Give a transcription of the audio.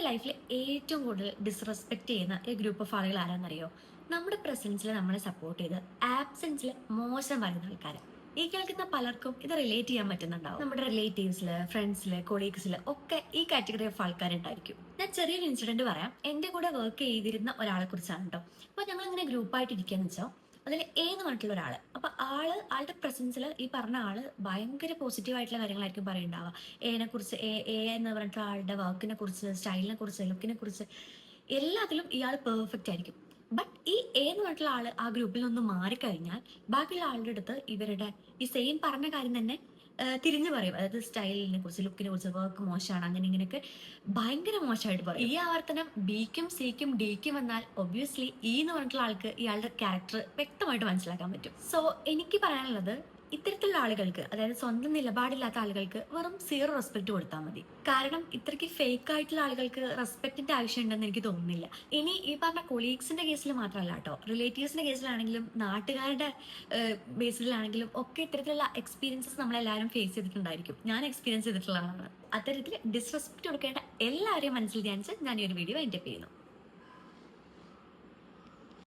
നമ്മുടെ ലൈഫിൽ ഏറ്റവും കൂടുതൽ ഡിസ്റെസ്പെക്ട് ചെയ്യുന്ന ഈ ഗ്രൂപ്പ് ഓഫ് ആളുകൾ ആരാന്നറിയോ? നമ്മുടെ പ്രസൻസിൽ നമ്മളെ സപ്പോർട്ട് ചെയ്ത് ആബ്സെൻസിൽ മോശം പറയുന്ന ആൾക്കാർ. ഈ കേൾക്കുന്ന പലർക്കും ഇത് റിലേറ്റ് ചെയ്യാൻ പറ്റുന്നുണ്ടാവും. നമ്മുടെ റിലേറ്റീവ്സില്, ഫ്രണ്ട്സില്, കൊളീഗ്സില് ഒക്കെ ഈ കാറ്റഗറി ഓഫ് ആൾക്കാരുണ്ടായിരിക്കും. ഞാൻ ചെറിയൊരു ഇൻസിഡന്റ് പറയാം. എന്റെ കൂടെ വർക്ക് ചെയ്തിരുന്ന ഒരാളെ കുറിച്ചാണ് കേട്ടോ. അപ്പൊ ഞങ്ങൾ ഇങ്ങനെ ഗ്രൂപ്പായിട്ട് ഇരിക്കാന്ന് വെച്ചോ, അതിൽ ഏന്ന് പറഞ്ഞിട്ടുള്ള ഒരാള്. അപ്പൊ ആളുടെ പ്രസൻസിൽ ഈ പറഞ്ഞ ആള് ഭയങ്കര പോസിറ്റീവ് ആയിട്ടുള്ള കാര്യങ്ങളായിരിക്കും പറയുണ്ടാവുക. എനെ കുറിച്ച്, എ എന്ന് പറഞ്ഞിട്ടുള്ള ആളുടെ വർക്കിനെ കുറിച്ച്, സ്റ്റൈലിനെ കുറിച്ച്, ലുക്കിനെ കുറിച്ച് എല്ലാത്തിലും ഇയാൾ പെർഫെക്റ്റ് ആയിരിക്കും. ബട്ട് ഈ എ എന്ന് പറഞ്ഞിട്ടുള്ള ആള് ആ ഗ്രൂപ്പിൽ നിന്ന് മാറിക്കഴിഞ്ഞാൽ ബാക്കിയുള്ള ആളുടെ അടുത്ത് ഇവരുടെ ഈ സെയിം പറഞ്ഞ കാര്യം തന്നെ തിരിഞ്ഞു പറയും. അതായത് സ്റ്റൈലിനെ കുറിച്ച്, ലുക്കിനെ കുറിച്ച്, വർക്ക് മോശമാണ്, അങ്ങനെ ഇങ്ങനെയൊക്കെ ഭയങ്കര മോശമായിട്ട് പറയും. ഈ ആവർത്തനം ബിക്കും സിക്കും ഡിക്കും വന്നാൽ ഒബ്വിയസ്ലി ഇ എന്ന് പറഞ്ഞിട്ടുള്ള ആൾക്ക് ഇയാളുടെ ക്യാരക്ടർ വ്യക്തമായിട്ട് മനസ്സിലാക്കാൻ പറ്റും. സോ എനിക്ക് പറയാനുള്ളത്, ഇത്തരത്തിലുള്ള ആളുകൾക്ക്, അതായത് സ്വന്തം നിലപാടില്ലാത്ത ആളുകൾക്ക് വെറും സീറോ റെസ്പെക്ട് കൊടുത്താൽ മതി. കാരണം ഇത്രയ്ക്ക് ഫേക്ക് ആയിട്ടുള്ള ആളുകൾക്ക് റെസ്പെക്ടിന്റെ ആവശ്യമുണ്ടെന്ന് എനിക്ക് തോന്നുന്നില്ല. ഇനി ഈ പറഞ്ഞ കൊളീഗ്സിന്റെ കേസിൽ മാത്രമല്ല കേട്ടോ, റിലേറ്റീവ്സിന്റെ കേസിലാണെങ്കിലും നാട്ടുകാരുടെ ബേസിലാണെങ്കിലും ഒക്കെ ഇത്തരത്തിലുള്ള എക്സ്പീരിയൻസസ് നമ്മളെല്ലാവരും ഫേസ് ചെയ്തിട്ടുണ്ടായിരിക്കും. ഞാൻ എക്സ്പീരിയൻസ് ചെയ്തിട്ടുള്ളതാണ്. അത്തരത്തിൽ ഡിസ്റെസ്പെക്ട് കൊടുക്കേണ്ട എല്ലാവരെയും മനസ്സിൽ ധ്യാനിച്ച് ഞാൻ ഈ ഒരു വീഡിയോ വൈൻഡപ്പ് ചെയ്യുന്നു.